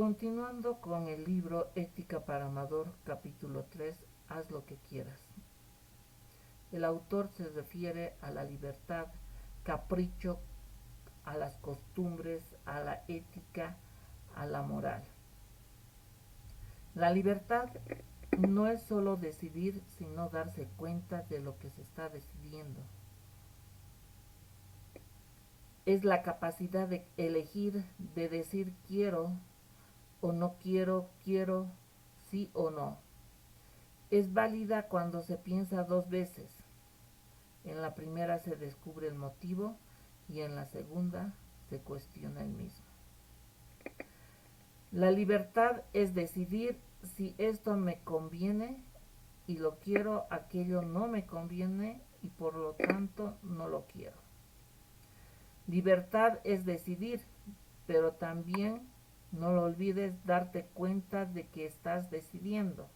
Continuando con el libro Ética para Amador, capítulo 3, haz lo que quieras. El autor se refiere a la libertad, capricho, a las costumbres, a la ética, a la moral. La libertad no es solo decidir, sino darse cuenta de lo que se está decidiendo. Es la capacidad de elegir, de decir quiero o no quiero, quiero, sí o no. Es válida cuando se piensa dos veces. En la primera se descubre el motivo y en la segunda se cuestiona el mismo. La libertad es decidir si esto me conviene y lo quiero, aquello no me conviene y por lo tanto no lo quiero. Libertad es decidir, pero también no lo olvides darte cuenta de que estás decidiendo.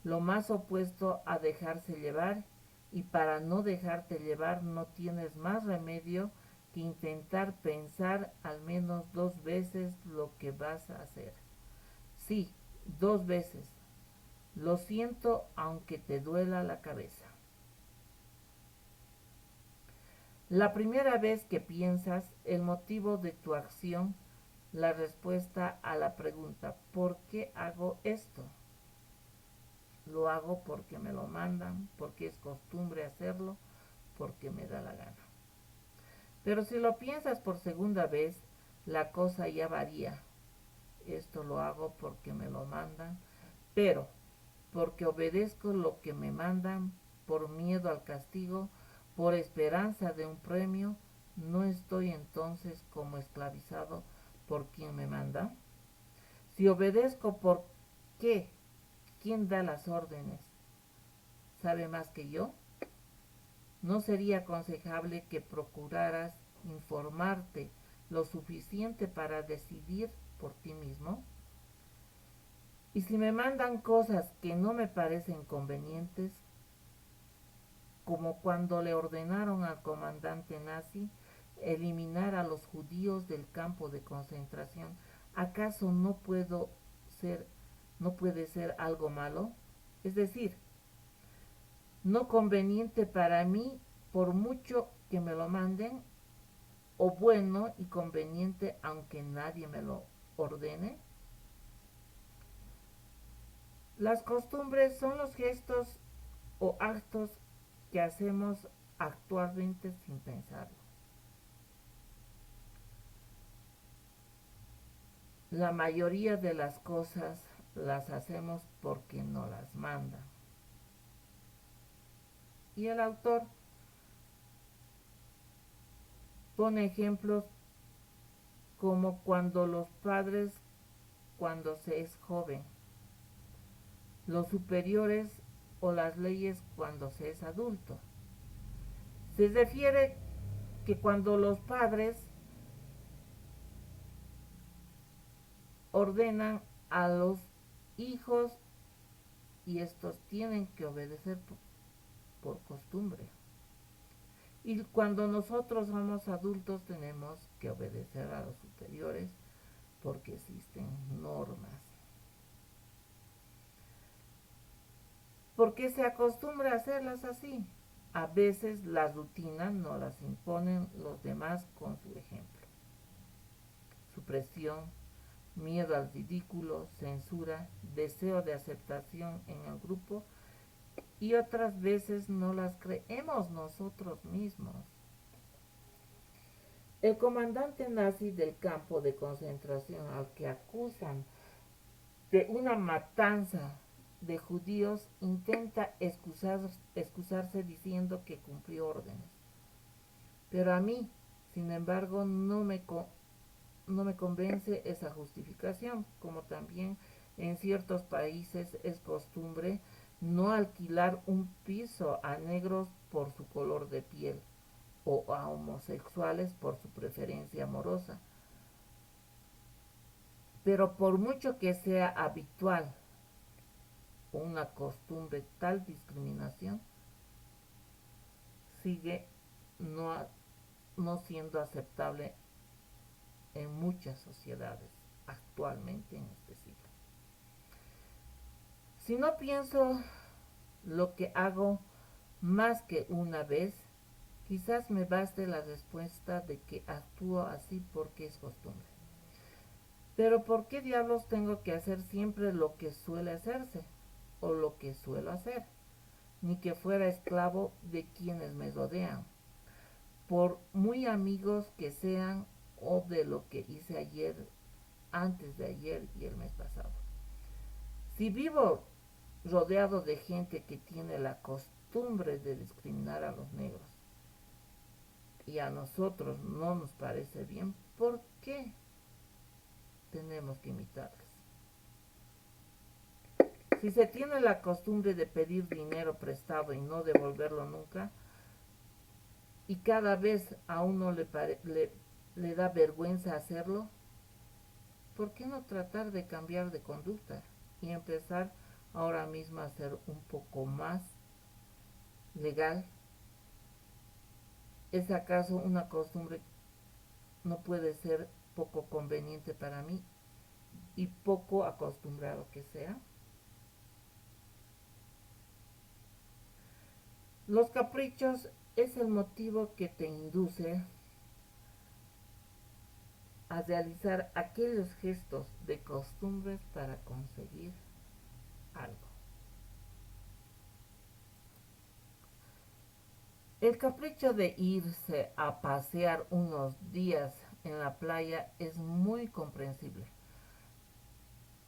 Lo más opuesto a dejarse llevar, y para no dejarte llevar no tienes más remedio que intentar pensar al menos dos veces lo que vas a hacer. Sí, dos veces. Lo siento aunque te duela la cabeza. La primera vez que piensas el motivo de tu acción, la respuesta a la pregunta ¿por qué hago esto? Lo hago porque me lo mandan, porque es costumbre hacerlo, porque me da la gana. Pero si lo piensas por segunda vez, la cosa ya varía. Esto lo hago porque me lo mandan, pero porque obedezco lo que me mandan, por miedo al castigo, por esperanza de un premio, ¿no estoy entonces como esclavizado por quien me manda? Si obedezco, ¿por qué? ¿Quién da las órdenes? ¿Sabe más que yo? ¿No sería aconsejable que procuraras informarte lo suficiente para decidir por ti mismo? Y si me mandan cosas que no me parecen convenientes, como cuando le ordenaron al comandante nazi eliminar a los judíos del campo de concentración, ¿acaso no puede ser algo malo? Es decir, no conveniente para mí por mucho que me lo manden, o bueno y conveniente aunque nadie me lo ordene. Las costumbres son los gestos o actos que hacemos actualmente sin pensarlo. La mayoría de las cosas las hacemos porque nos las mandan. Y el autor pone ejemplos como cuando los padres, cuando se es joven, los superiores o las leyes cuando se es adulto. Se refiere que cuando los padres ordenan a los hijos y estos tienen que obedecer por costumbre. Y cuando nosotros somos adultos tenemos que obedecer a los superiores porque existen normas. Porque se acostumbra a hacerlas así. A veces las rutinas no las imponen los demás con su ejemplo. Supresión, miedo al ridículo, censura, deseo de aceptación en el grupo y otras veces no las creemos nosotros mismos. El comandante nazi del campo de concentración al que acusan de una matanza de judíos intenta excusarse diciendo que cumplió órdenes. Pero a mí, sin embargo, no me convence esa justificación, como también en ciertos países es costumbre no alquilar un piso a negros por su color de piel o a homosexuales por su preferencia amorosa. Pero por mucho que sea habitual una costumbre tal discriminación, sigue no siendo aceptable en muchas sociedades. actualmente en este siglo. Si no pienso lo que hago más que una vez, quizás me baste la respuesta de que actúo así porque es costumbre. Pero ¿por qué diablos tengo que hacer siempre lo que suele hacerse o lo que suelo hacer? Ni que fuera esclavo de quienes me rodean, por muy amigos que sean o de lo que hice ayer, antes de ayer y el mes pasado. Si vivo rodeado de gente que tiene la costumbre de discriminar a los negros y a nosotros no nos parece bien, ¿por qué tenemos que imitarles? Si se tiene la costumbre de pedir dinero prestado y no devolverlo nunca, y cada vez a uno le da vergüenza hacerlo, ¿por qué no tratar de cambiar de conducta y empezar ahora mismo a ser un poco más legal? ¿Es acaso una costumbre no puede ser poco conveniente para mí y poco acostumbrado que sea? Los caprichos es el motivo que te induce a realizar aquellos gestos de costumbres para conseguir algo. El capricho de irse a pasear unos días en la playa es muy comprensible.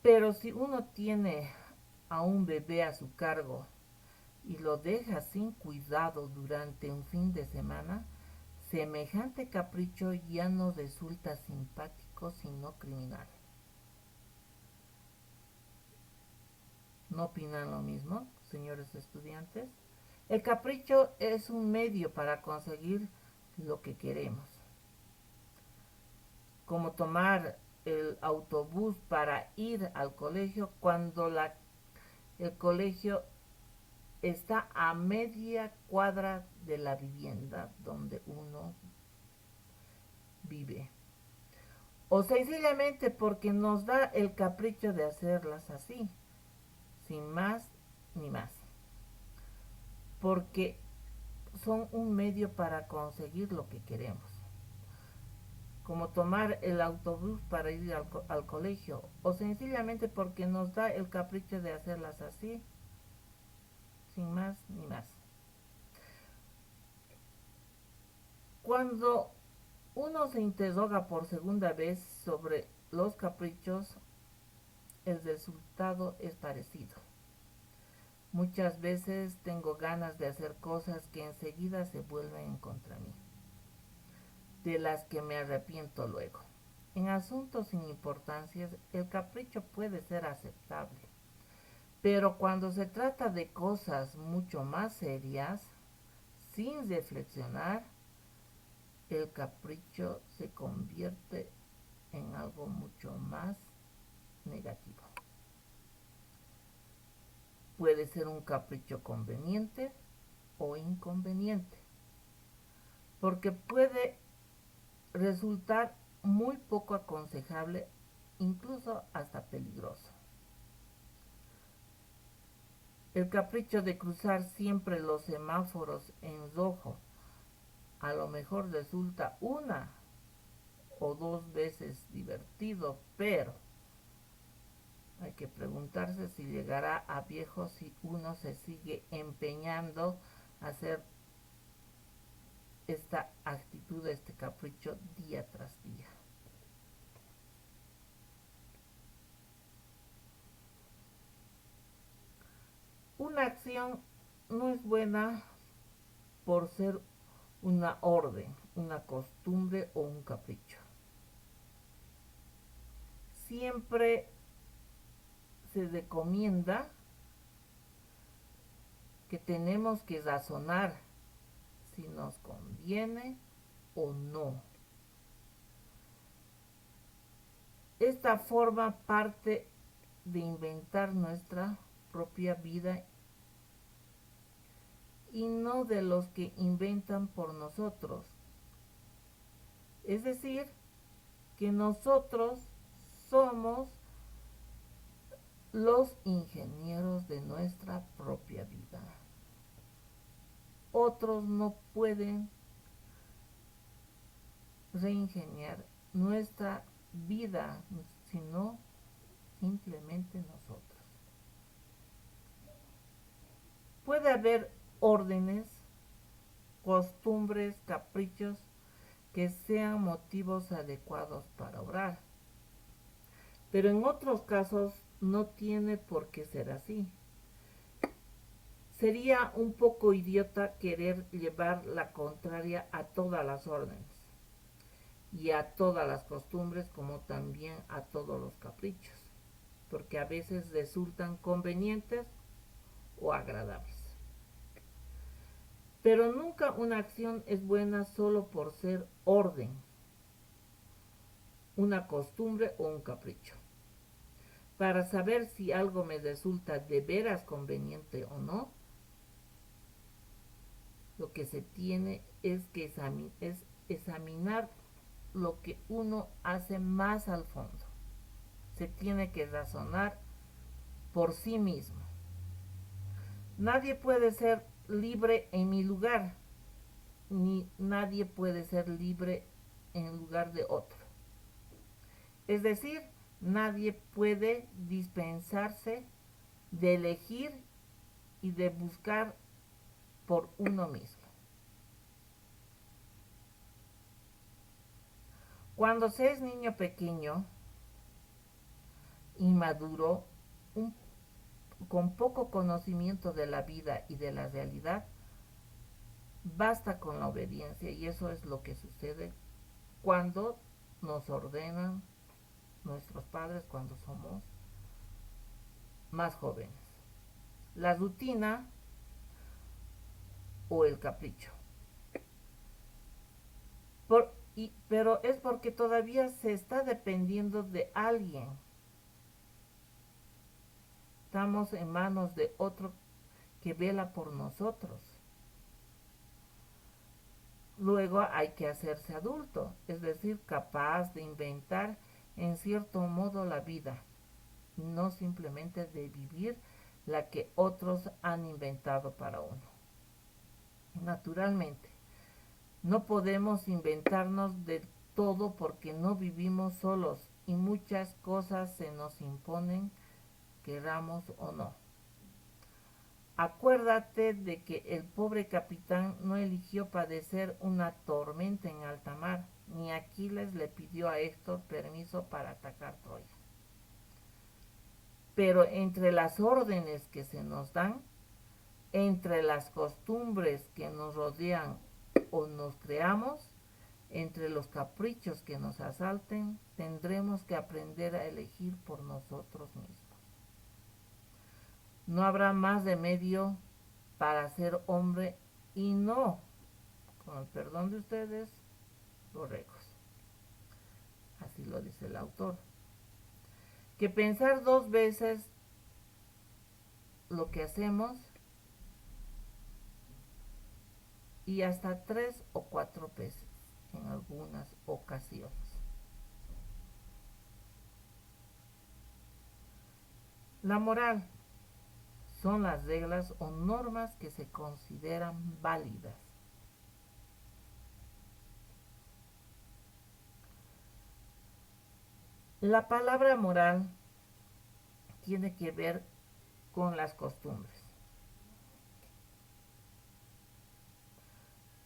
Pero si uno tiene a un bebé a su cargo y lo deja sin cuidado durante un fin de semana, semejante capricho ya no resulta simpático sino criminal. ¿No opinan lo mismo, señores estudiantes? El capricho es un medio para conseguir lo que queremos, como tomar el autobús para ir al colegio cuando el colegio está a media cuadra de la vivienda donde uno vive. O sencillamente porque nos da el capricho de hacerlas así, sin más ni más. Porque son un medio para conseguir lo que queremos. Como tomar el autobús para ir al colegio. O sencillamente porque nos da el capricho de hacerlas así, sin más ni más. Cuando uno se interroga por segunda vez sobre los caprichos, el resultado es parecido. Muchas veces tengo ganas de hacer cosas que enseguida se vuelven contra mí, de las que me arrepiento luego. En asuntos sin importancias, el capricho puede ser aceptable, pero cuando se trata de cosas mucho más serias, sin reflexionar, el capricho se convierte en algo mucho más negativo. Puede ser un capricho conveniente o inconveniente, porque puede resultar muy poco aconsejable, incluso hasta peligroso. El capricho de cruzar siempre los semáforos en rojo a lo mejor resulta una o dos veces divertido, pero hay que preguntarse si llegará a viejo si uno se sigue empeñando a hacer esta actitud, este capricho día tras día. Una acción no es buena por ser una orden, una costumbre o un capricho. Siempre se recomienda que tenemos que razonar si nos conviene o no. Esta forma parte de inventar nuestra propia vida y no de los que inventan por nosotros. Es decir, que nosotros somos los ingenieros de nuestra propia vida. Otros no pueden reingeniar nuestra vida, sino simplemente nosotros. Puede haber órdenes, costumbres, caprichos que sean motivos adecuados para obrar, pero en otros casos no tiene por qué ser así. Sería un poco idiota querer llevar la contraria a todas las órdenes y a todas las costumbres, como también a todos los caprichos, porque a veces resultan convenientes o agradables. Pero nunca una acción es buena solo por ser orden, una costumbre o un capricho. Para saber si algo me resulta de veras conveniente o no, lo que se tiene es que examinar lo que uno hace más al fondo. Se tiene que razonar por sí mismo. Nadie puede ser libre en mi lugar, ni nadie puede ser libre en lugar de otro. Es decir, nadie puede dispensarse de elegir y de buscar por uno mismo. Cuando se es niño pequeño, inmaduro, con poco conocimiento de la vida y de la realidad, basta con la obediencia, y eso es lo que sucede cuando nos ordenan nuestros padres cuando somos más jóvenes. La rutina o el capricho. Pero es porque todavía se está dependiendo de alguien. Estamos en manos de otro que vela por nosotros. Luego hay que hacerse adulto, es decir, capaz de inventar en cierto modo la vida, no simplemente de vivir la que otros han inventado para uno. Naturalmente, no podemos inventarnos de todo porque no vivimos solos y muchas cosas se nos imponen, queramos o no. Acuérdate de que el pobre capitán no eligió padecer una tormenta en alta mar, ni Aquiles le pidió a Héctor permiso para atacar Troya. Pero entre las órdenes que se nos dan, entre las costumbres que nos rodean o nos creamos, entre los caprichos que nos asalten, tendremos que aprender a elegir por nosotros mismos. No habrá más remedio para ser hombre y no, con el perdón de ustedes, borregos. Así lo dice el autor. Que pensar dos veces lo que hacemos y hasta 3 o 4 veces en algunas ocasiones. La moral son las reglas o normas que se consideran válidas. La palabra moral tiene que ver con las costumbres.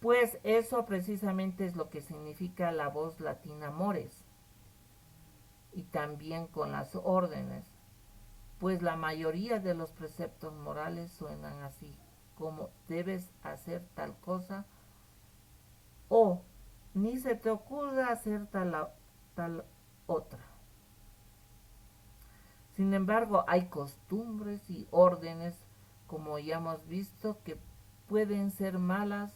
Pues eso precisamente es lo que significa la voz latina mores, y también con las órdenes, pues la mayoría de los preceptos morales suenan así, como debes hacer tal cosa o ni se te ocurra hacer tal otra. Sin embargo, hay costumbres y órdenes, como ya hemos visto, que pueden ser malas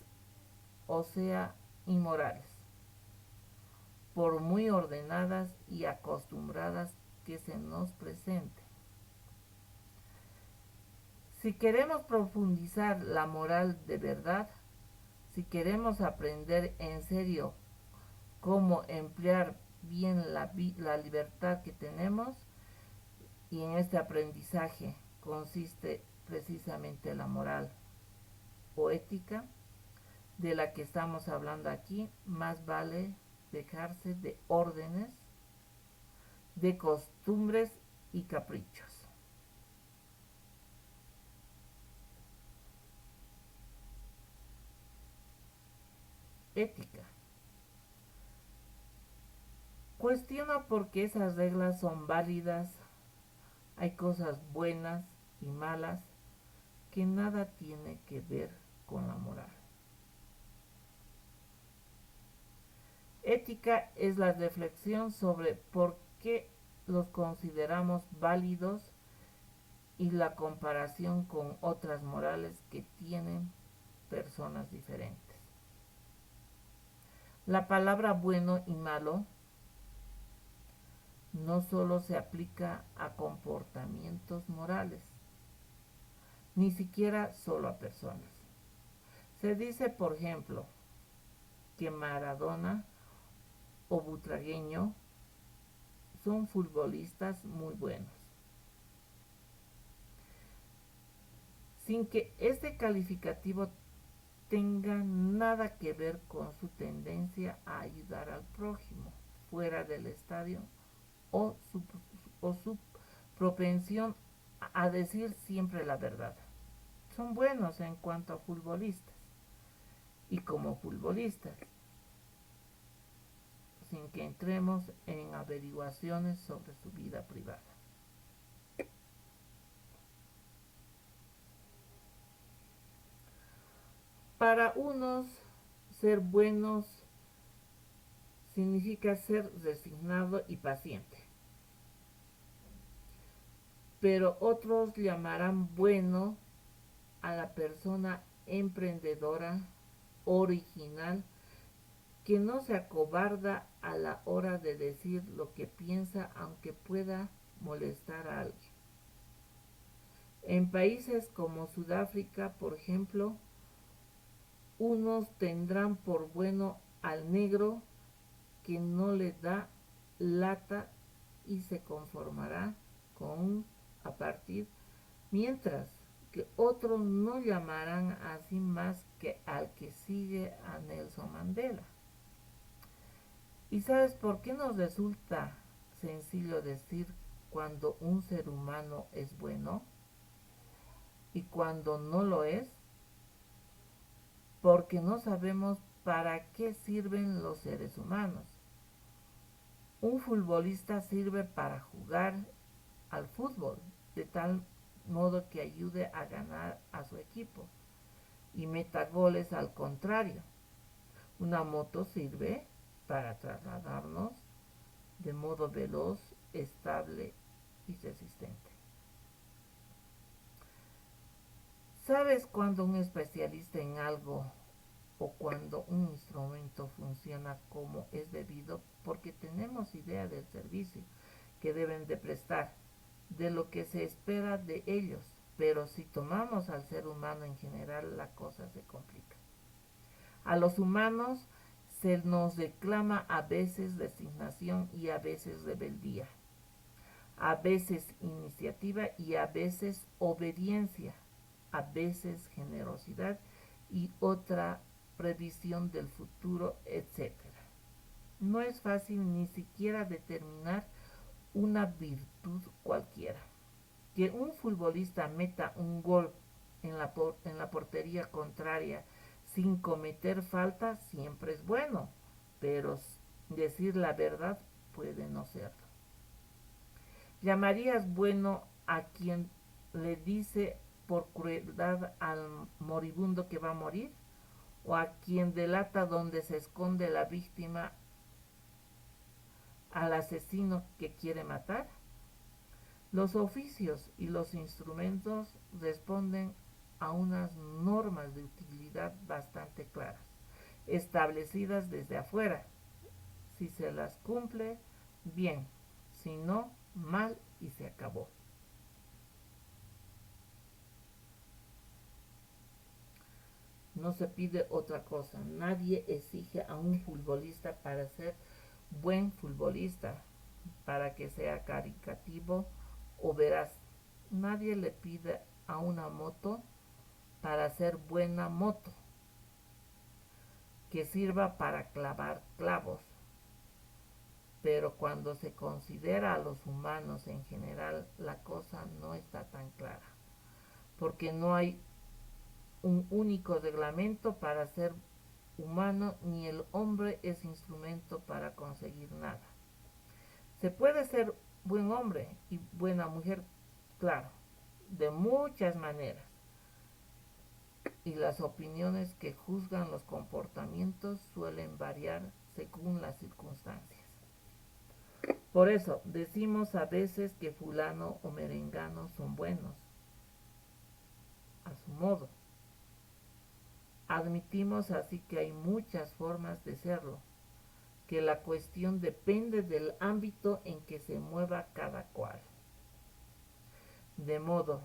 o sea inmorales, por muy ordenadas y acostumbradas que se nos presenten. Si queremos profundizar la moral de verdad, si queremos aprender en serio cómo emplear bien la libertad que tenemos, Y en este aprendizaje consiste precisamente la moral o ética de la que estamos hablando aquí. Más vale dejarse de órdenes, de costumbres y caprichos. Ética. Cuestiona por qué esas reglas son válidas. Hay cosas buenas y malas que nada tiene que ver con la moral. Ética es la reflexión sobre por qué los consideramos válidos y la comparación con otras morales que tienen personas diferentes. La palabra bueno y malo no solo se aplica a comportamientos morales, ni siquiera solo a personas. Se dice, por ejemplo, que Maradona o Butragueño son futbolistas muy buenos, sin que este calificativo tenga nada que ver con su tendencia a ayudar al prójimo fuera del estadio o su propensión a decir siempre la verdad. Son buenos en cuanto a futbolistas y como futbolistas, sin que entremos en averiguaciones sobre su vida privada. Para unos, ser buenos significa ser resignado y paciente, pero otros llamarán bueno a la persona emprendedora, original, que no se acobarda a la hora de decir lo que piensa aunque pueda molestar a alguien. En países como Sudáfrica, por ejemplo, unos tendrán por bueno al negro que no le da lata y se conformará con un apartheid, mientras que otros no llamarán así más que al que sigue a Nelson Mandela. ¿Y sabes por qué nos resulta sencillo decir cuando un ser humano es bueno y cuando no lo es? Porque no sabemos para qué sirven los seres humanos. Un futbolista sirve para jugar al fútbol, de tal modo que ayude a ganar a su equipo y meta goles al contrario. Una moto sirve para trasladarnos de modo veloz, estable y resistente. ¿Sabes cuando un especialista en algo o cuando un instrumento funciona como es debido? Porque tenemos idea del servicio que deben de prestar, de lo que se espera de ellos, pero si tomamos al ser humano en general la cosa se complica. A los humanos se nos reclama a veces resignación y a veces rebeldía, a veces iniciativa y a veces obediencia, a veces generosidad y otra previsión del futuro, etcétera. No es fácil ni siquiera determinar una virtud cualquiera. Que un futbolista meta un gol en la portería contraria sin cometer falta siempre es bueno, pero decir la verdad puede no serlo. ¿Llamarías bueno a quien le dice por crueldad al moribundo que va a morir? ¿O a quien delata donde se esconde la víctima al asesino que quiere matar? Los oficios y los instrumentos responden a unas normas de utilidad bastante claras, establecidas desde afuera. Si se las cumple, bien, si no, mal y se acabó. No se pide otra cosa. Nadie exige a un futbolista para ser buen futbolista, para que sea caritativo O verás, nadie le pide a una moto para hacer buena moto, que sirva para clavar clavos. Pero cuando se considera a los humanos en general, la cosa no está tan clara, porque no hay un único reglamento para ser humano, ni el hombre es instrumento para conseguir nada. Se puede ser buen hombre y buena mujer, claro, de muchas maneras, y las opiniones que juzgan los comportamientos suelen variar según las circunstancias. Por eso decimos a veces que fulano o merengano son buenos, a su modo. Admitimos así que hay muchas formas de serlo, que la cuestión depende del ámbito en que se mueva cada cual. De modo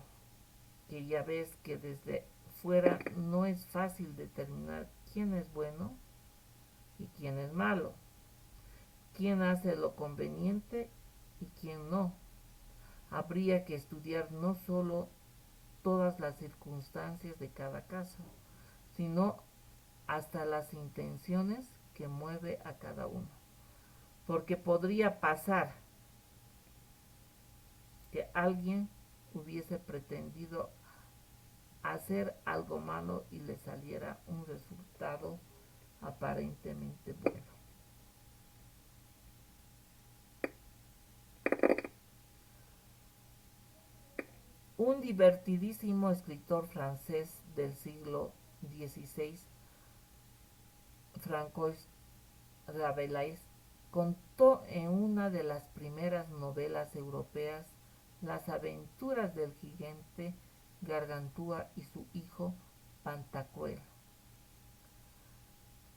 que ya ves que desde fuera no es fácil determinar quién es bueno y quién es malo, quién hace lo conveniente y quién no. Habría que estudiar no solo todas las circunstancias de cada caso, sino hasta las intenciones que mueve a cada uno. Porque podría pasar que alguien hubiese pretendido hacer algo malo y le saliera un resultado aparentemente bueno. Un divertidísimo escritor francés del siglo XVI, Francois Rabelais, contó en una de las primeras novelas europeas las aventuras del gigante Gargantúa y su hijo Pantagruel.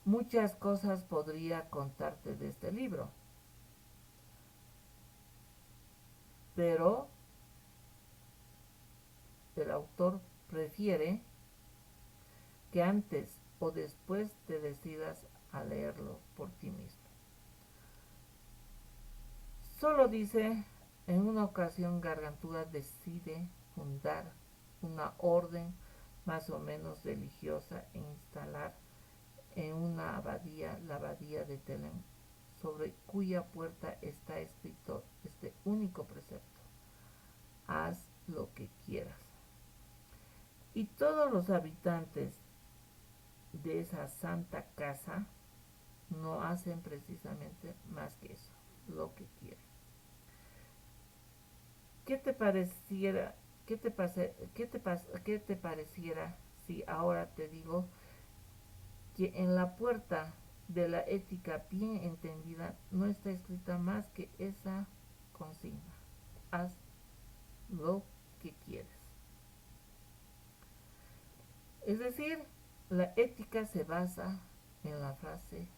Muchas cosas podría contarte de este libro, pero el autor prefiere que antes o después te decidas a leerlo por ti mismo. Solo dice, en una ocasión Gargantúa decide fundar una orden más o menos religiosa e instalar en una abadía, la abadía de Telem, sobre cuya puerta está escrito este único precepto: haz lo que quieras. Y todos los habitantes de esa santa casa no hacen precisamente más que eso, lo que quieren. ¿Qué te pareciera, qué te pareciera si ahora te digo que en la puerta de la ética bien entendida no está escrita más que esa consigna: haz lo que quieres? Es decir, la ética se basa en la frase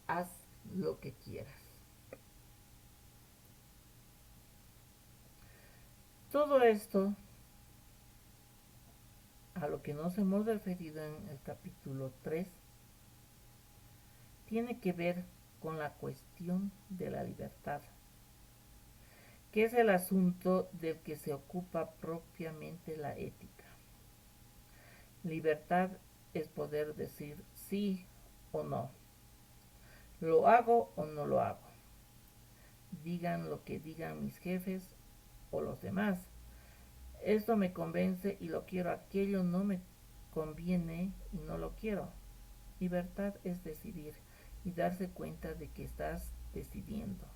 haz lo que quieras. Todo esto a lo que nos hemos referido en el capítulo 3 tiene que ver con la cuestión de la libertad, que es el asunto del que se ocupa propiamente la ética. Libertad es poder decir sí o no, lo hago o no lo hago, digan lo que digan mis jefes o los demás. Esto me convence y lo quiero, aquello no me conviene y no lo quiero. Libertad es decidir y darse cuenta de que estás decidiendo,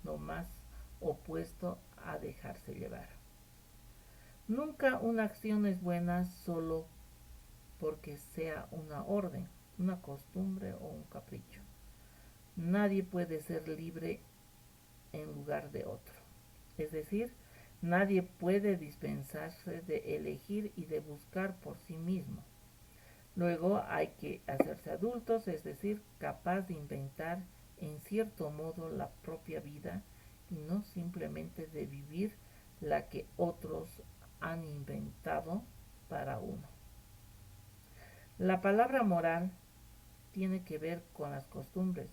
lo más opuesto a dejarse llevar. Nunca una acción es buena solo porque sea una orden, una costumbre o un capricho. Nadie puede ser libre en lugar de otro. Es decir, nadie puede dispensarse de elegir y de buscar por sí mismo. Luego hay que hacerse adultos, es decir, capaz de inventar en cierto modo la propia vida y no simplemente de vivir la que otros han inventado para uno. La palabra moral tiene que ver con las costumbres,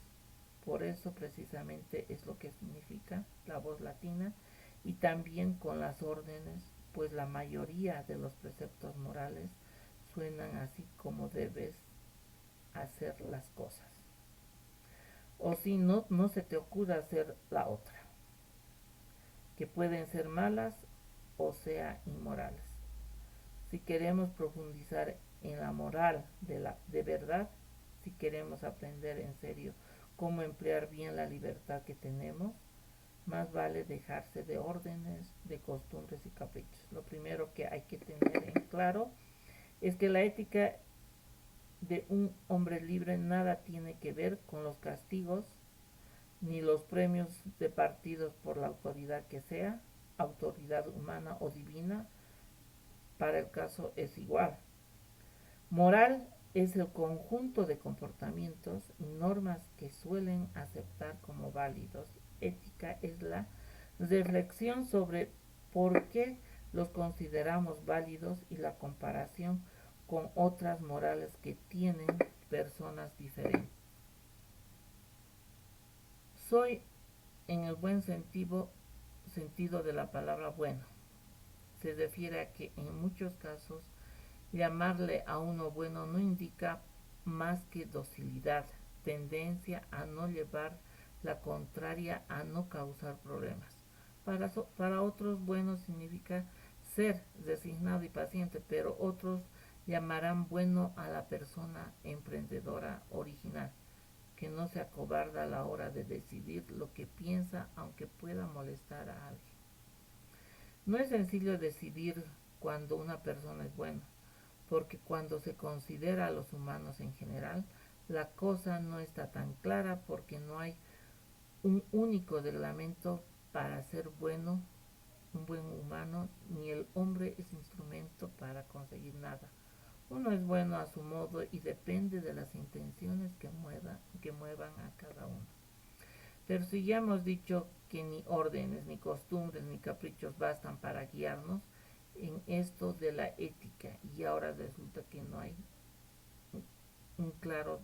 por eso precisamente es lo que significa la voz latina y también con las órdenes, pues la mayoría de los preceptos morales suenan así como debes hacer las cosas. O si no, no se te ocurra hacer la otra, que pueden ser malas o sea inmorales. Si queremos profundizar en la moral de verdad, si queremos aprender en serio cómo emplear bien la libertad que tenemos, más vale dejarse de órdenes, de costumbres y caprichos. Lo primero que hay que tener en claro es que la ética de un hombre libre nada tiene que ver con los castigos ni los premios departidos por la autoridad que sea, autoridad humana o divina, para el caso es igual. Moral es el conjunto de comportamientos y normas que suelen aceptar como válidos. Ética es la reflexión sobre por qué los consideramos válidos y la comparación con otras morales que tienen personas diferentes. Soy en el buen sentido de la palabra bueno. Se refiere a que en muchos casos llamarle a uno bueno no indica más que docilidad, tendencia a no llevar la contraria, a no causar problemas. Para otros bueno significa ser resignado y paciente, pero otros llamarán bueno a la persona emprendedora original, que no se acobarda a la hora de decidir lo que piensa aunque pueda molestar a alguien. No es sencillo decidir cuando una persona es buena, porque cuando se considera a los humanos en general, la cosa no está tan clara porque no hay un único reglamento para ser bueno, un buen humano, ni el hombre es instrumento para conseguir nada. Uno es bueno a su modo y depende de las intenciones que muevan a cada uno. Pero si ya hemos dicho que ni órdenes, ni costumbres, ni caprichos bastan para guiarnos en esto de la ética, y ahora resulta que no hay un claro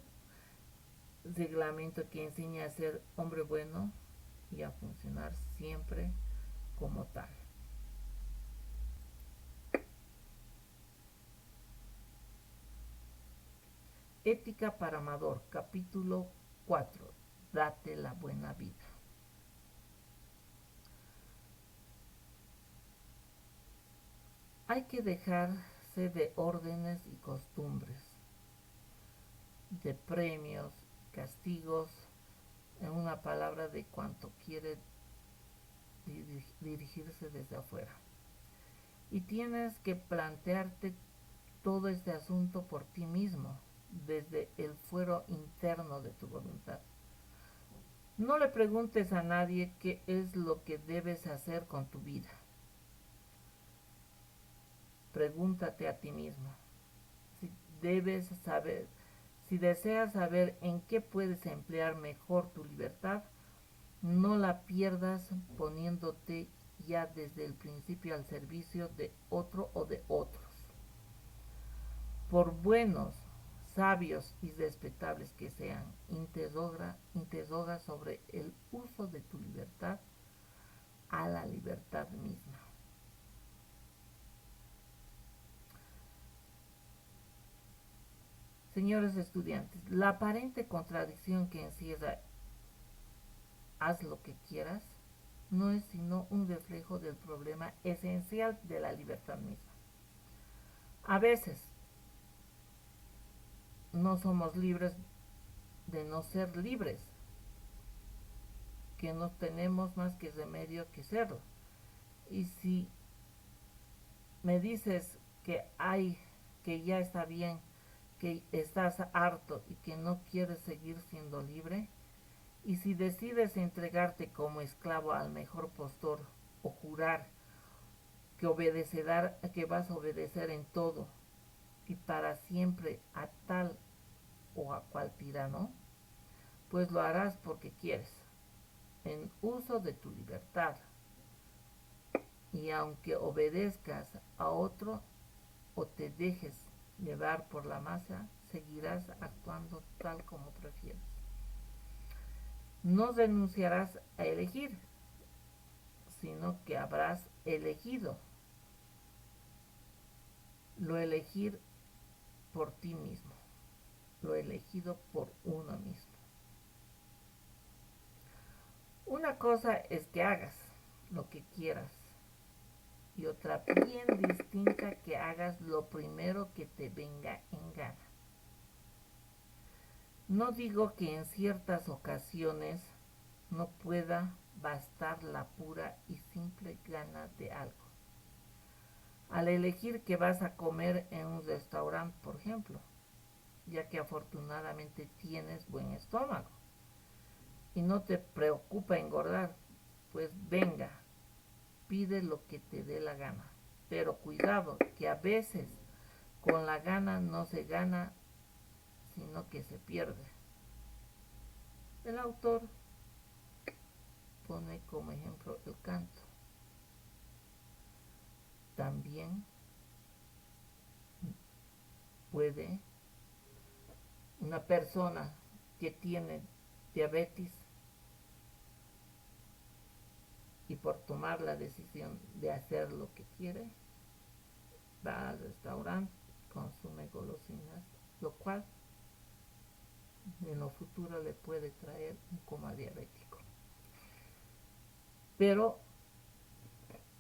reglamento que enseñe a ser hombre bueno y a funcionar siempre como tal. Ética para Amador, capítulo 4. Date la buena vida. Hay que dejarse de órdenes y costumbres, de premios, castigos, en una palabra de cuanto quiere dirigirse desde afuera. Y tienes que plantearte todo este asunto por ti mismo, desde el fuero interno de tu voluntad. No le preguntes a nadie qué es lo que debes hacer con tu vida. Pregúntate a ti mismo. Si debes saber, si deseas saber en qué puedes emplear mejor tu libertad, no la pierdas poniéndote ya desde el principio al servicio de otro o de otros. Por buenos, sabios y respetables que sean, interroga sobre el uso de tu libertad a la libertad misma. Señores estudiantes, la aparente contradicción que encierra haz lo que quieras no es sino un reflejo del problema esencial de la libertad misma. A veces no somos libres de no ser libres, que no tenemos más que remedio que serlo. Y si me dices que ya está bien, que estás harto y que no quieres seguir siendo libre, y si decides entregarte como esclavo al mejor postor o jurar que vas a obedecer en todo y para siempre a tal o a cual tirano, pues lo harás porque quieres, en uso de tu libertad. Y aunque obedezcas a otro o te dejes llevar por la masa, seguirás actuando tal como prefieres. No renunciarás a elegir, sino que habrás elegido. Lo elegir por ti mismo, lo elegido por uno mismo. Una cosa es que hagas lo que quieras y otra bien distinta que hagas lo primero que te venga en gana. No digo que en ciertas ocasiones no pueda bastar la pura y simple gana de algo. Al elegir que vas a comer en un restaurante, por ejemplo, ya que afortunadamente tienes buen estómago y no te preocupa engordar, pues venga, pide lo que te dé la gana. Pero cuidado, que a veces con la gana no se gana, sino que se pierde. El autor pone como ejemplo el canto. También puede una persona que tiene diabetes y por tomar la decisión de hacer lo que quiere, va al restaurante, consume golosinas, lo cual en lo futuro le puede traer un coma diabético. Pero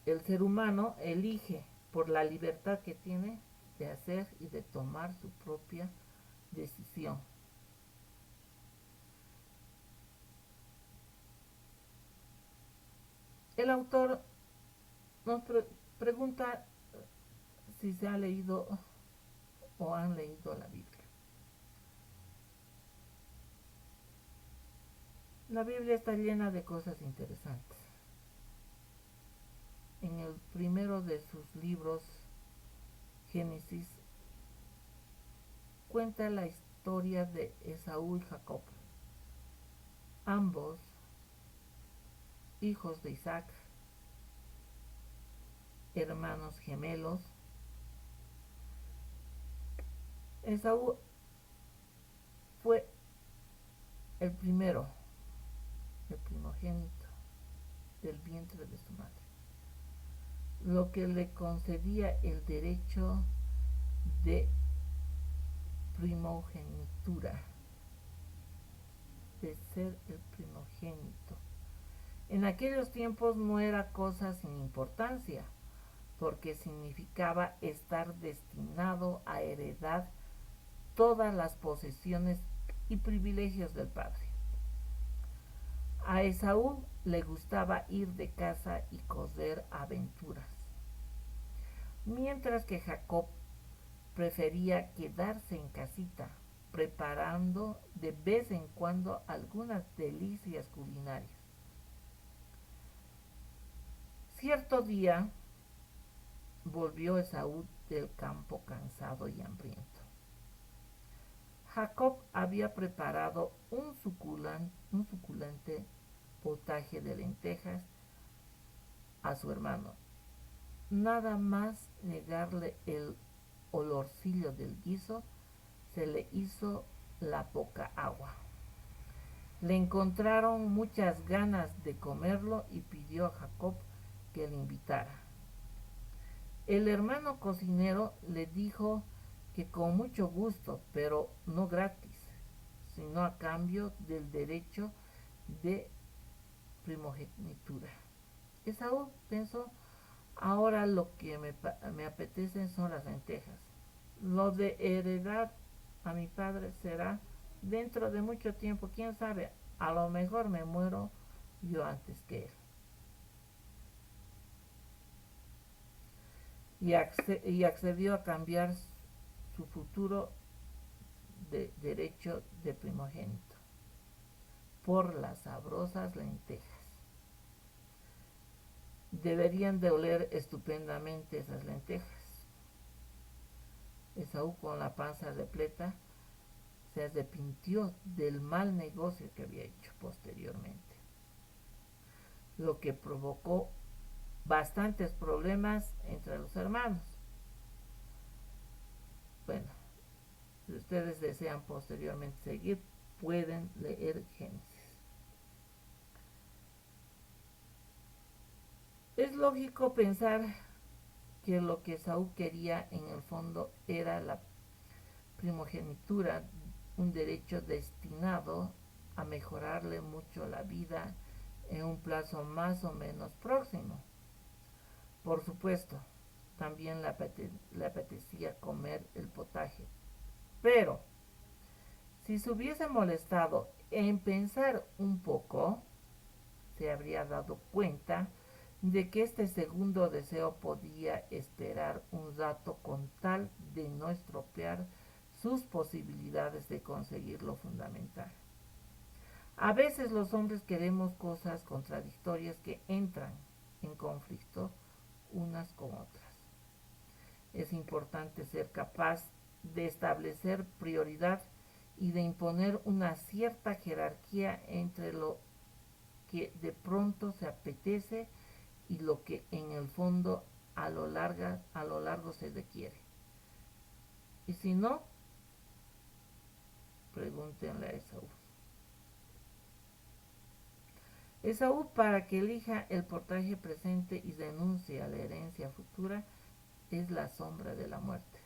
el ser humano elige por la libertad que tiene de hacer y de tomar su propia decisión. El autor nos pregunta si se ha leído o han leído la Biblia. La Biblia está llena de cosas interesantes. En el primero de sus libros, Génesis, cuenta la historia de Esaú y Jacob, ambos hijos de Isaac, hermanos gemelos. Esaú fue el primero, el primogénito del vientre de su madre, lo que le concedía el derecho de primogenitura, de ser el primogénito. En aquellos tiempos no era cosa sin importancia, porque significaba estar destinado a heredar todas las posesiones y privilegios del padre. A Esaú le gustaba ir de caza y coser aventuras, mientras que Jacob prefería quedarse en casita, preparando de vez en cuando algunas delicias culinarias. Cierto día volvió Esaú del campo cansado y hambriento. Jacob había preparado un suculente potaje de lentejas a su hermano. Nada más negarle el olorcillo del guiso, se le hizo la poca agua. Le encontraron muchas ganas de comerlo y pidió a Jacob que le invitara. El hermano cocinero le dijo que con mucho gusto, pero no gratis, sino a cambio del derecho de primogenitura. Esaú pensó, ahora lo que me apetecen son las lentejas. Lo de heredar a mi padre será dentro de mucho tiempo, quién sabe, a lo mejor me muero yo antes que él. Y accedió a cambiar su futuro de derecho de primogénito por las sabrosas lentejas. Deberían de oler estupendamente esas lentejas. Esaú, con la panza repleta, se arrepintió del mal negocio que había hecho posteriormente, lo que provocó bastantes problemas entre los hermanos. Bueno, si ustedes desean posteriormente seguir, pueden leer Génesis. lógico pensar que lo que Esaú quería en el fondo era la primogenitura, un derecho destinado a mejorarle mucho la vida en un plazo más o menos próximo. Por supuesto, también le apetecía comer el potaje, pero si se hubiese molestado en pensar un poco, se habría dado cuenta de que este segundo deseo podía esperar un rato con tal de no estropear sus posibilidades de conseguir lo fundamental. A veces los hombres queremos cosas contradictorias que entran en conflicto unas con otras. Es importante ser capaz de establecer prioridad y de imponer una cierta jerarquía entre lo que de pronto se apetece y lo que en el fondo a lo largo se requiere. Y si no, pregúntenle a Esaú. Esaú, para que elija el portaje presente y renuncie a la herencia futura, es la sombra de la muerte.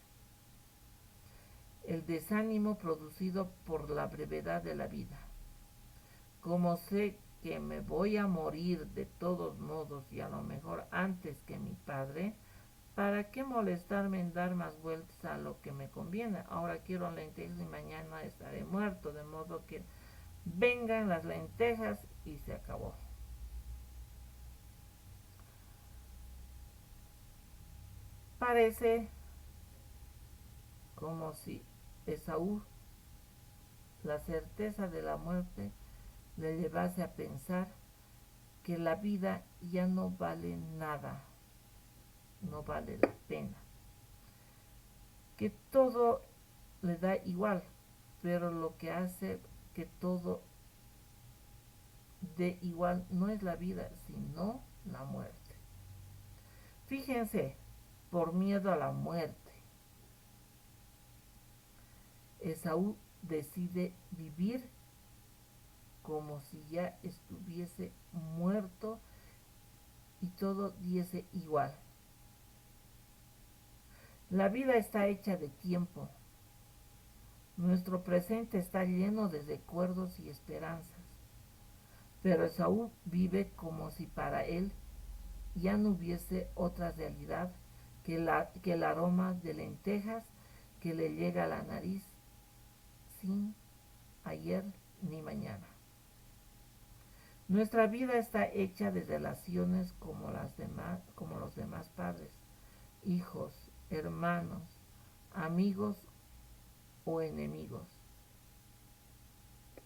El desánimo producido por la brevedad de la vida. Como sé que me voy a morir de todos modos y a lo mejor antes que mi padre, ¿para qué molestarme en dar más vueltas a lo que me conviene? Ahora quiero lentejas y mañana estaré muerto, de modo que vengan las lentejas y se acabó. Parece como si Esaú, la certeza de la muerte, le llevase a pensar que la vida ya no vale nada, no vale la pena, que todo le da igual, pero lo que hace que todo dé igual no es la vida, sino la muerte. Fíjense, por miedo a la muerte, Esaú decide vivir como si ya estuviese muerto y todo diese igual. La vida está hecha de tiempo. Nuestro presente está lleno de recuerdos y esperanzas. Pero Esaú vive como si para él ya no hubiese otra realidad que el aroma de lentejas que le llega a la nariz sin ayer ni mañana. Nuestra vida está hecha de relaciones como los demás padres, hijos, hermanos, amigos o enemigos,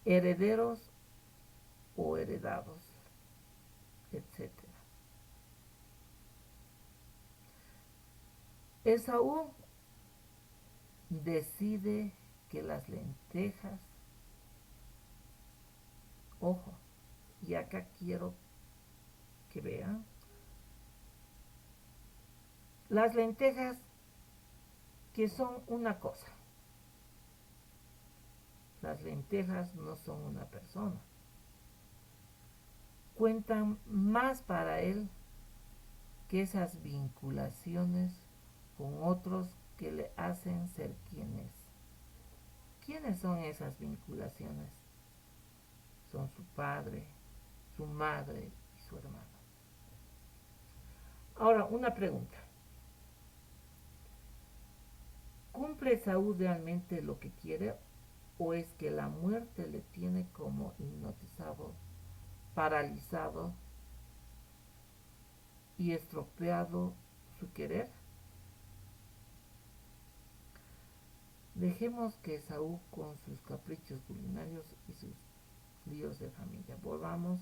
herederos o heredados, etcétera. Esaú decide que las lentejas, ojo, y acá quiero que vean, las lentejas que son una cosa, las lentejas no son una persona, cuentan más para él que esas vinculaciones con otros que le hacen ser quien es. ¿Quiénes son esas vinculaciones? Son su padre, su madre y su hermano. Ahora, una pregunta. ¿Cumple Saúl realmente lo que quiere o es que la muerte le tiene como hipnotizado, paralizado y estropeado su querer? Dejemos que Saúl con sus caprichos culinarios y sus líos de familia. Volvamos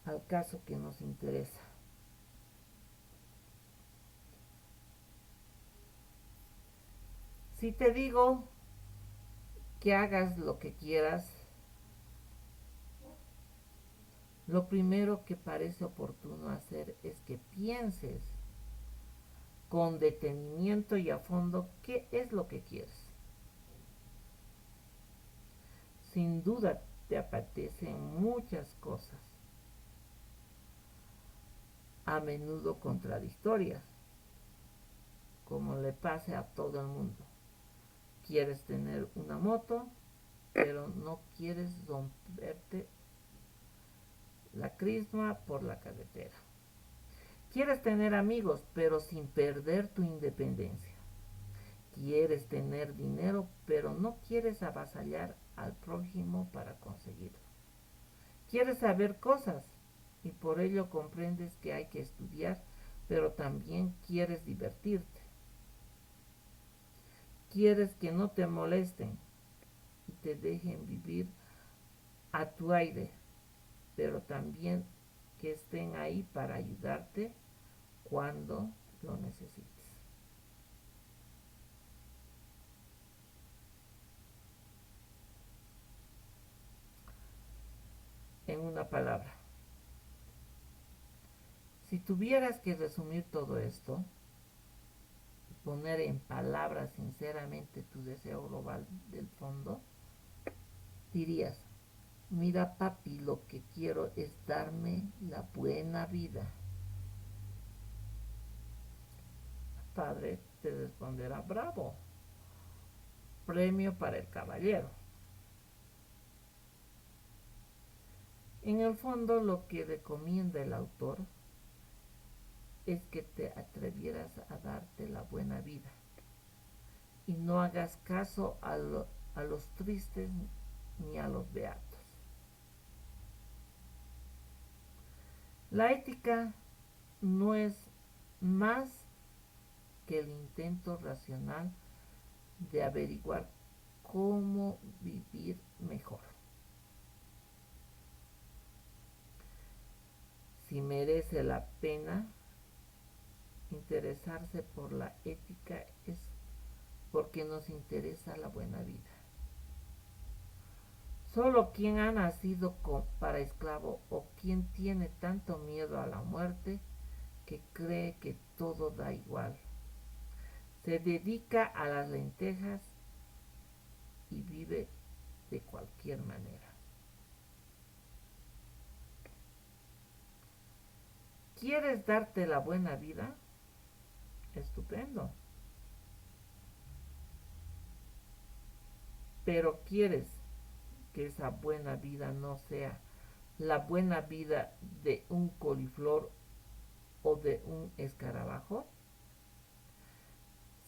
al caso que nos interesa. Si te digo que hagas lo que quieras, lo primero que parece oportuno hacer es que pienses con detenimiento y a fondo qué es lo que quieres. Sin duda te apetecen muchas cosas. a menudo contradictorias, como le pasa a todo el mundo. Quieres tener una moto, pero no quieres romperte la crisma por la carretera. Quieres tener amigos, pero sin perder tu independencia. Quieres tener dinero, pero no quieres avasallar al prójimo para conseguirlo. Quieres saber cosas y por ello comprendes que hay que estudiar, pero también quieres divertirte. Quieres que no te molesten y te dejen vivir a tu aire, pero también que estén ahí para ayudarte cuando lo necesites. En una palabra, si tuvieras que resumir todo esto, poner en palabras sinceramente tu deseo global del fondo, dirías, mira papi, lo que quiero es darme la buena vida. Padre te responderá, bravo, premio para el caballero. En el fondo lo que recomienda el autor es que te atrevieras a darte la buena vida y no hagas caso a los tristes ni a los beatos. La ética no es más que el intento racional de averiguar cómo vivir mejor. Si merece la pena interesarse por la ética es porque nos interesa la buena vida. Solo quien ha nacido para esclavo o quien tiene tanto miedo a la muerte que cree que todo da igual, se dedica a las lentejas y vive de cualquier manera. ¿Quieres darte la buena vida? Estupendo. Pero ¿quieres que esa buena vida no sea la buena vida de un coliflor o de un escarabajo,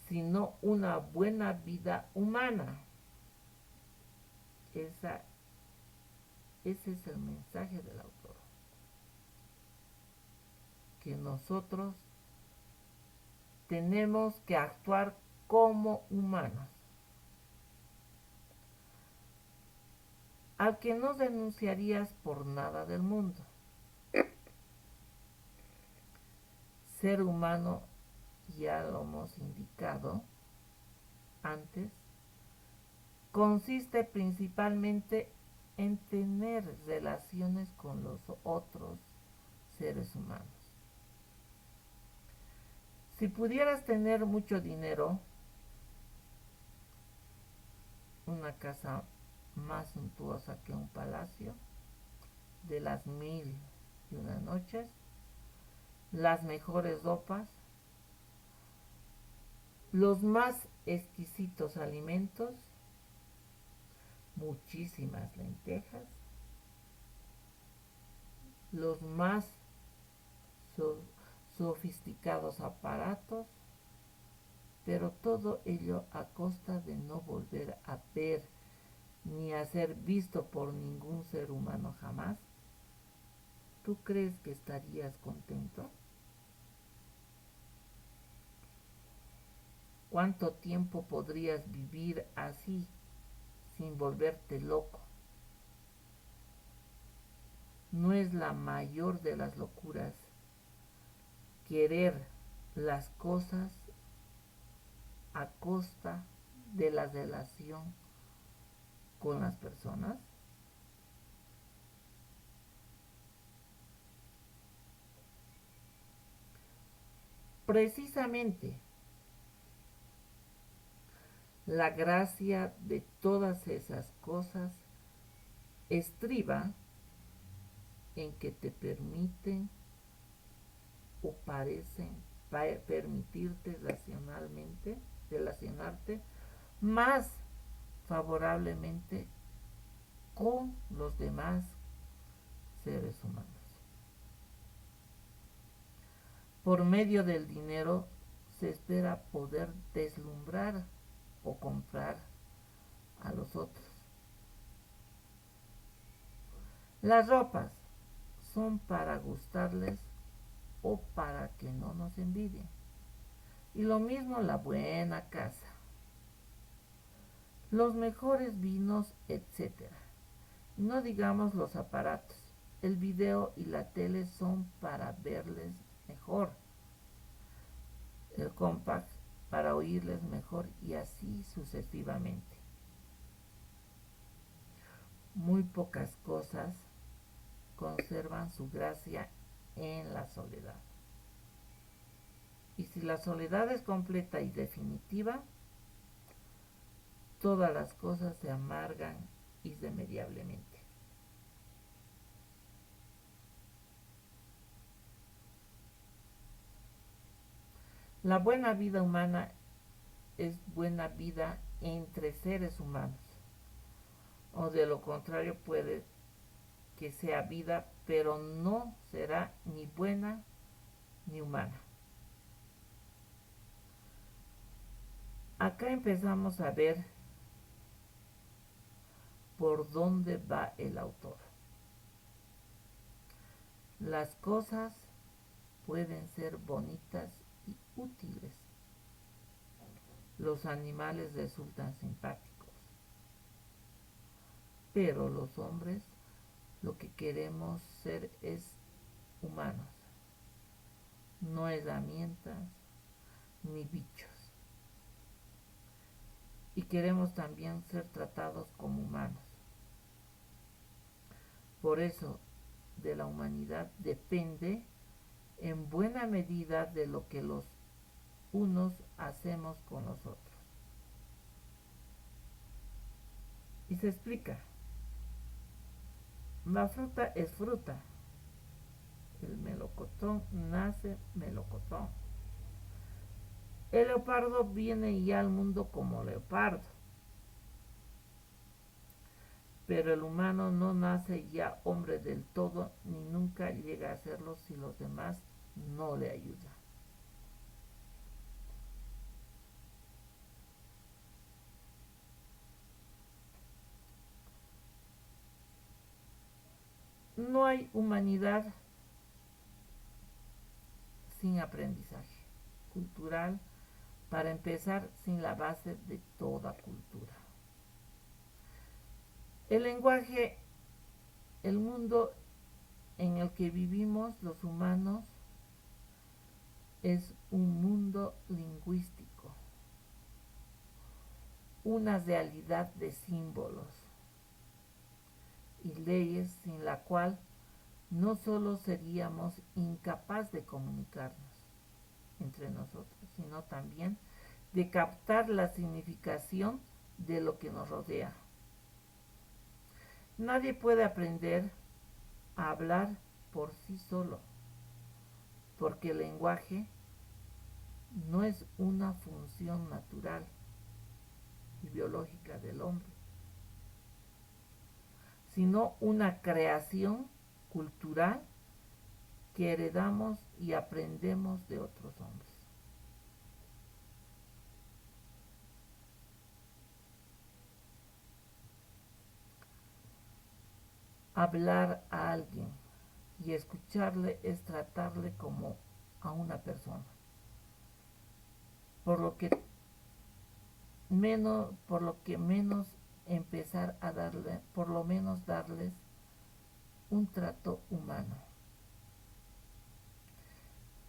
sino una buena vida humana? Ese es el mensaje del autor, que nosotros tenemos que actuar como humanos. Al que no denunciarías por nada del mundo. Ser humano, ya lo hemos indicado antes, consiste principalmente en tener relaciones con los otros seres humanos. Si pudieras tener mucho dinero, una casa más suntuosa que un palacio, de las 1001 noches, las mejores ropas, los más exquisitos alimentos, muchísimas lentejas, los más so sofisticados aparatos, pero todo ello a costa de no volver a ver ni a ser visto por ningún ser humano jamás. ¿Tú crees que estarías contento? ¿Cuánto tiempo podrías vivir así sin volverte loco? No es la mayor de las locuras querer las cosas a costa de la relación con las personas. Precisamente la gracia de todas esas cosas estriba en que te permiten parecen permitirte relacionarte más favorablemente con los demás seres humanos. Por medio del dinero se espera poder deslumbrar o comprar a los otros. Las ropas son para gustarles o para que no nos envidien. Y lo mismo la buena casa, los mejores vinos, etcétera. No digamos los aparatos. El video y la tele son para verles mejor. El compact para oírles mejor y así sucesivamente. Muy pocas cosas conservan su gracia en la soledad. Y si la soledad es completa y definitiva, todas las cosas se amargan irremediablemente. La buena vida humana es buena vida entre seres humanos, o de lo contrario puede que sea vida, pero no será ni buena ni humana. Acá empezamos a ver por dónde va el autor. Las cosas pueden ser bonitas y útiles. Los animales resultan simpáticos. Pero los hombres lo que queremos ser es humanos, no herramientas ni bichos. Y queremos también ser tratados como humanos. Por eso, de la humanidad depende en buena medida de lo que los unos hacemos con los otros. Y se explica. La fruta es fruta. El melocotón nace melocotón. El leopardo viene ya al mundo como leopardo. Pero el humano no nace ya hombre del todo, ni nunca llega a serlo si los demás no le ayudan. No hay humanidad sin aprendizaje cultural, para empezar, sin la base de toda cultura. El lenguaje, el mundo en el que vivimos los humanos, es un mundo lingüístico, una realidad de símbolos y leyes sin la cual no solo seríamos incapaces de comunicarnos entre nosotros, sino también de captar la significación de lo que nos rodea. Nadie puede aprender a hablar por sí solo, porque el lenguaje no es una función natural y biológica del hombre, sino una creación cultural que heredamos y aprendemos de otros hombres. Hablar a alguien y escucharle es tratarle como a una persona, por lo que menos empezar a darle, por lo menos darles un trato humano.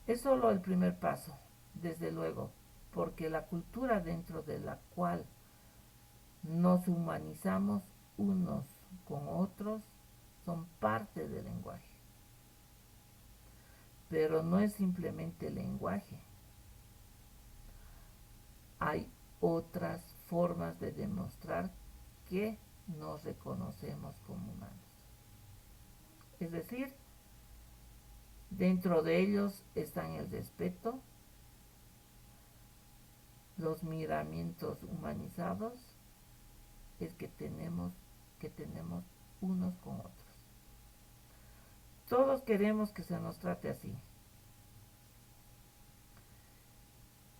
Es solo el primer paso, desde luego, porque la cultura dentro de la cual nos humanizamos unos con otros son parte del lenguaje. Pero no es simplemente lenguaje. Hay otras formas de demostrar que nos reconocemos como humanos. Es decir, Dentro de ellos están el respeto, los miramientos humanizados, es que tenemos unos con otros. Todos queremos que se nos trate así.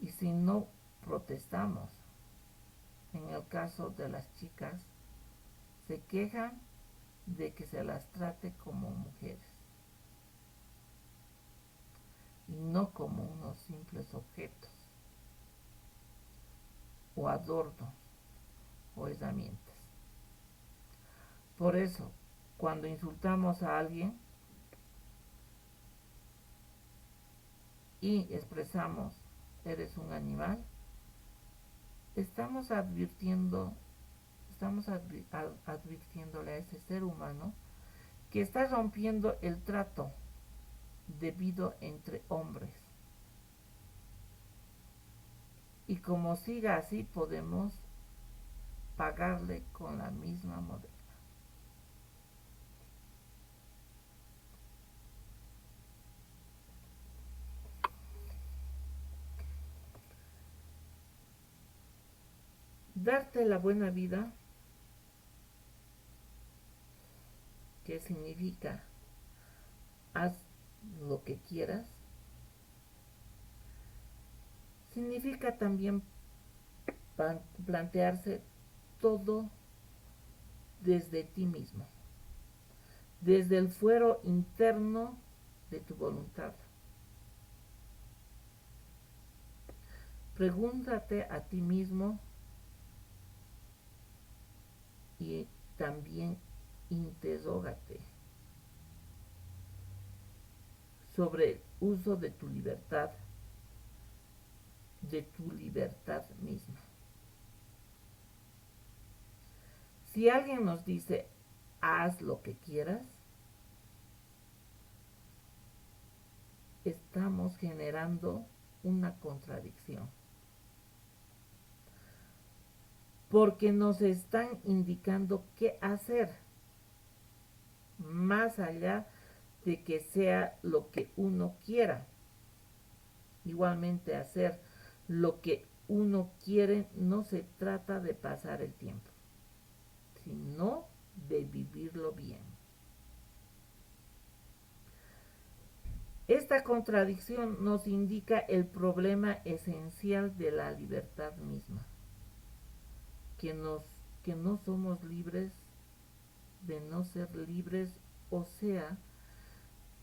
Y si no protestamos, en el caso de las chicas, se quejan de que se las trate como mujeres y no como unos simples objetos o adornos o herramientas. Por eso, cuando insultamos a alguien y expresamos eres un animal, estamos advirtiéndole a ese ser humano que está rompiendo el trato debido entre hombres. Y como siga así, podemos pagarle con la misma moneda. Darte la buena vida, que significa haz lo que quieras, significa también plantearse todo desde ti mismo, desde el fuero interno de tu voluntad. Pregúntate a ti mismo y también interrógate sobre el uso de tu libertad misma. Si alguien nos dice haz lo que quieras, estamos generando una contradicción. Porque nos están indicando qué hacer, más allá de que sea lo que uno quiera. Igualmente hacer lo que uno quiere no se trata de pasar el tiempo, sino de vivirlo bien. Esta contradicción nos indica el problema esencial de la libertad misma, que no somos libres de no ser libres, o sea,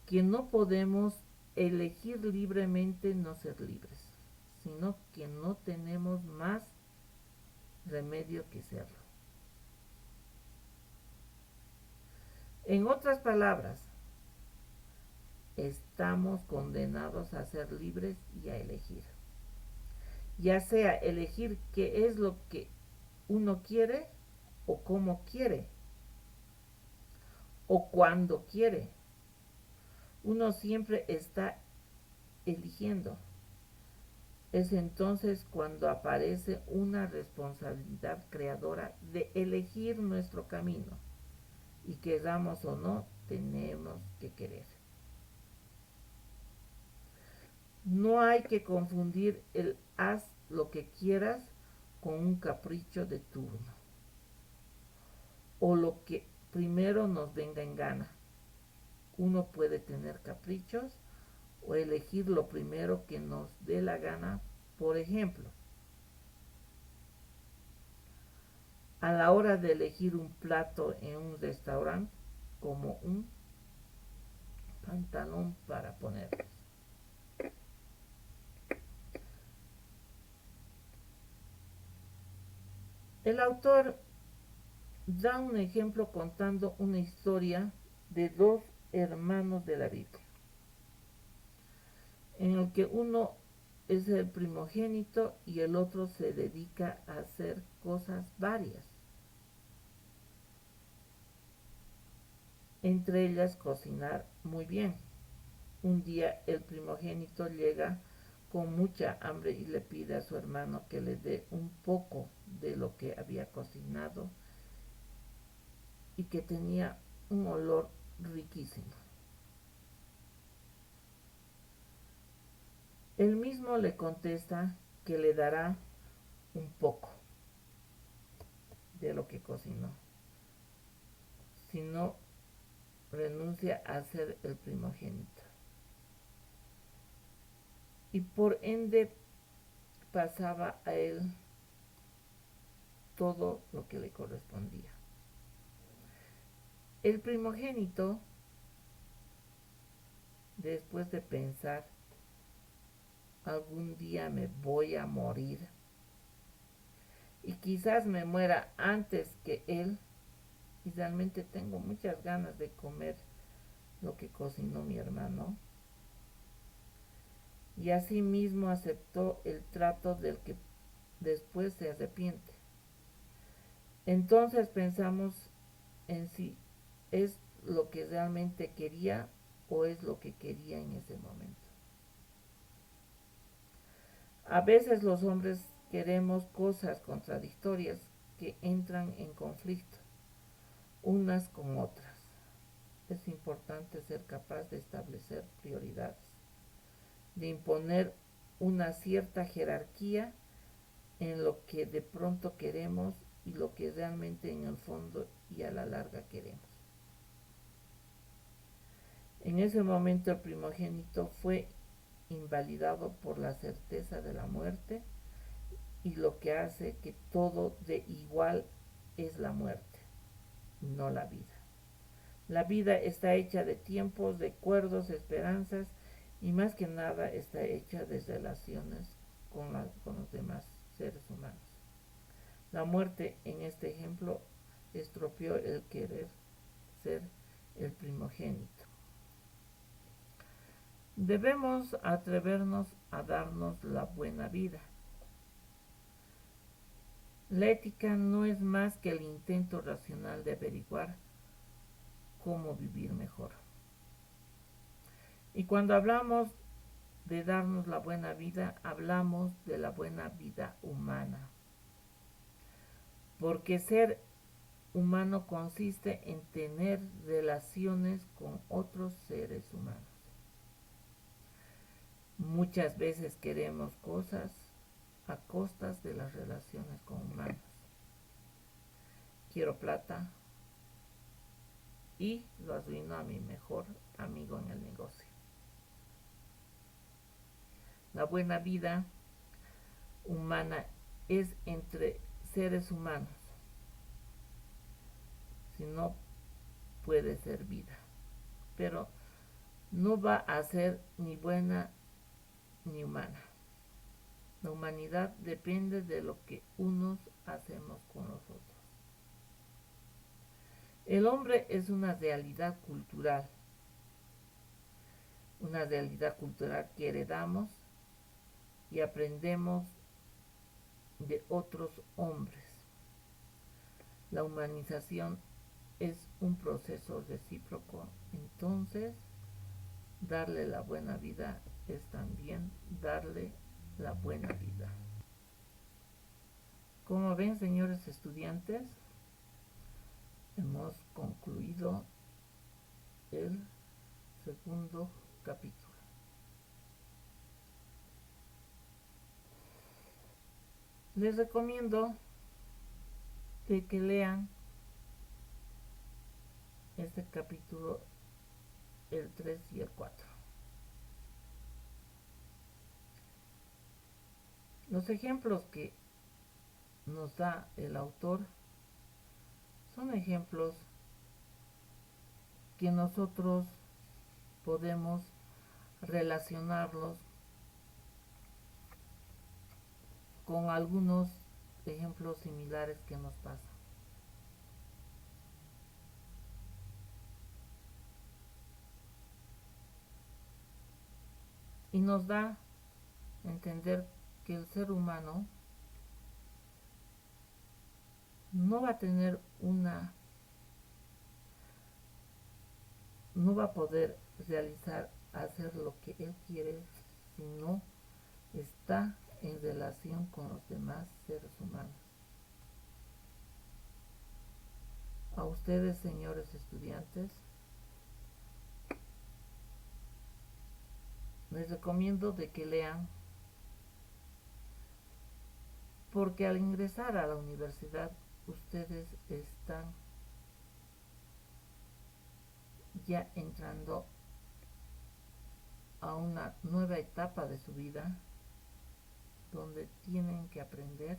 que no podemos elegir libremente no ser libres, sino que no tenemos más remedio que serlo. En otras palabras, estamos condenados a ser libres y a elegir. Ya sea elegir qué es lo que uno quiere o cómo quiere o cuando quiere. Uno siempre está eligiendo. Es entonces cuando aparece una responsabilidad creadora de elegir nuestro camino. Y queramos o no, tenemos que querer. No hay que confundir el haz lo que quieras con un capricho de turno o lo que primero nos venga en gana. Uno puede tener caprichos o elegir lo primero que nos dé la gana. Por ejemplo, a la hora de elegir un plato en un restaurante, como un pantalón para ponernos. El autor da un ejemplo contando una historia de dos hermanos de la Biblia, en el que uno es el primogénito y el otro se dedica a hacer cosas varias, entre ellas cocinar muy bien. Un día el primogénito llega con mucha hambre y le pide a su hermano que le dé un poco de lo que había cocinado y que tenía un olor riquísimo. Él mismo le contesta que le dará un poco de lo que cocinó, si no renuncia a ser el primogénito. Y por ende pasaba a él todo lo que le correspondía. El primogénito, después de pensar, algún día me voy a morir y quizás me muera antes que él, y realmente tengo muchas ganas de comer lo que cocinó mi hermano. Y así mismo aceptó el trato del que después se arrepiente. Entonces pensamos en si es lo que realmente quería o es lo que quería en ese momento. A veces los hombres queremos cosas contradictorias que entran en conflicto unas con otras. Es importante ser capaz de establecer prioridades, de imponer una cierta jerarquía en lo que de pronto queremos y lo que realmente en el fondo y a la larga queremos. En ese momento el primogénito fue invalidado por la certeza de la muerte, y lo que hace que todo de igual es la muerte, no la vida. La vida está hecha de tiempos, recuerdos, esperanzas, y más que nada está hecha de relaciones con los demás seres humanos. La muerte en este ejemplo estropeó el querer ser el primogénito. Debemos atrevernos a darnos la buena vida. La ética no es más que el intento racional de averiguar cómo vivir mejor. Y cuando hablamos de darnos la buena vida, hablamos de la buena vida humana. Porque ser humano consiste en tener relaciones con otros seres humanos. Muchas veces queremos cosas a costas de las relaciones con humanos. Quiero plata y lo arruino a mi mejor amigo en el negocio. La buena vida humana es entre seres humanos. Si no, puede ser vida. Pero no va a ser ni buena ni humana. La humanidad depende de lo que unos hacemos con los otros. El hombre es una realidad cultural que heredamos y aprendemos de otros hombres. La humanización es un proceso recíproco, entonces darle la buena vida es también darle la buena vida. Como ven, señores estudiantes, hemos concluido el segundo capítulo. Les recomiendo que lean este capítulo, el 3 y el 4. Los ejemplos que nos da el autor son ejemplos que nosotros podemos relacionarlos con algunos ejemplos similares que nos pasan. Y nos da a entender que el ser humano no va a tener no va a poder hacer lo que él quiere si no está en relación con los demás seres humanos. A ustedes, señores estudiantes, les recomiendo de que lean, porque al ingresar a la universidad ustedes están ya entrando a una nueva etapa de su vida donde tienen que aprender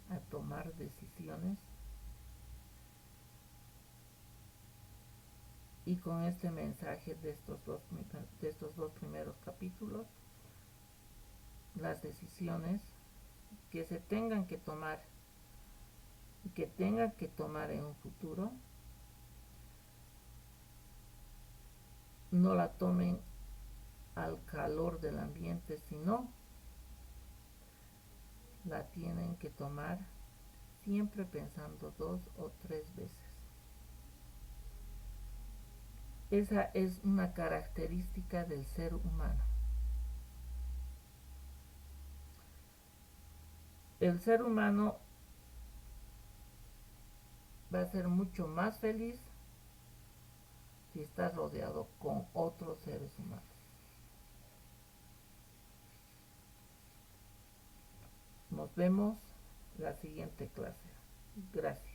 a tomar decisiones, y con este mensaje de estos dos primeros capítulos, las decisiones que se tengan que tomar y que tengan que tomar en un futuro, no la tomen al calor del ambiente, sino la tienen que tomar siempre pensando 2 o 3 veces. Esa es una característica del ser humano. El ser humano va a ser mucho más feliz si está rodeado con otros seres humanos. Nos vemos la siguiente clase. Gracias.